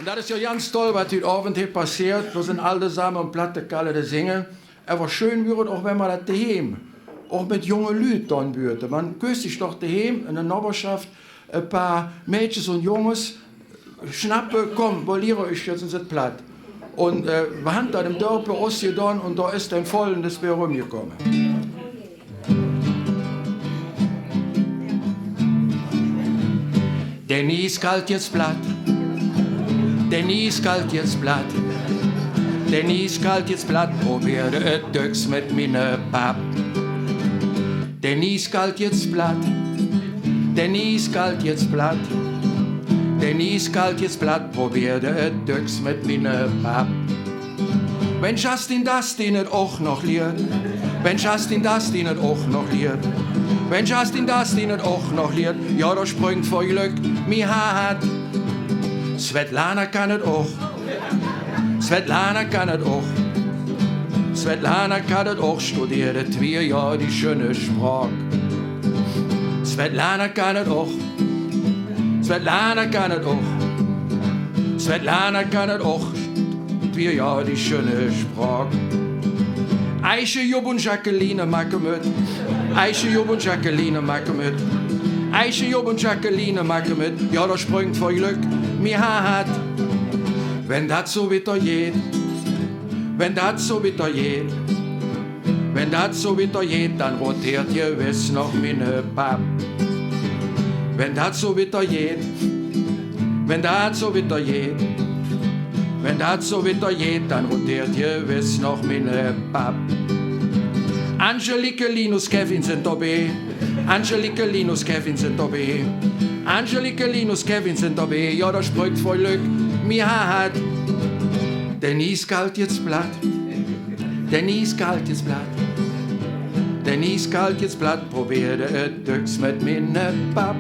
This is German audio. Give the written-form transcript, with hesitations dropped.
Das ist ja ganz toll, was heute Abend hier passiert. Wir sind alle zusammen am Plattekalle zu singen. Aber schön wäre auch, wenn man das daheim, auch mit jungen Leuten dann würde. Man küsst sich doch daheim in der Nachbarschaft ein paar Mädchen und Jungs, schnappen, komm, poliere euch jetzt und sind platt. Und wir haben da im Dorf ausgetan und da ist ein vollendes Büro rumgekommen. Der Nies kalt jetzt platt. Der Nies kalt jetzt platt. Der Nies kalt jetzt platt, probierte et Döcks mit mine Pap. Der Nies kalt jetzt platt. Der Nies kalt jetzt platt. Der Nies kalt jetzt platt, probierte et Döcks mit mine Pap. Wenn Justin das die nicht auch noch liert, wenn Justin das die nicht auch noch liert, wenn Justin das die nicht auch noch liert, ja, da springt vor Glück mi Haar. Svetlana kann es auch. Svetlana kann es auch. Svetlana kann es auch, studierte 2 Jahre die schöne Sprache. Svetlana kann es auch. Svetlana kann es auch. Svetlana kann es auch, 2 Jahre die schöne Sprache. Eiche, Job und Jacqueline machen mit. Eiche, Job und Jacqueline machen mit. Eiche, Job und Jacqueline machen mit. Ja, da springt vor Glück mir Haar. Wenn das so wieder geht, wenn das so wieder geht, wenn das so wieder geht, dann rotiert gewiss noch meine Papp. Wenn das so wieder geht, wenn das so wieder geht, wenn das so wieder geht, dann rotiert gewiss noch meine Papp. Angelique, Linus, Kevin sind dabei. Angelique, Linus, Kevin sind dabei. Angelique, Linus, Kevin sind dabei. Ja, da springt voll Glück mir Haar. Der Nies kalt jetzt platt. Der Nies kalt jetzt platt. Der Nies kalt jetzt platt. Probierte et Döcks mit mine Papp.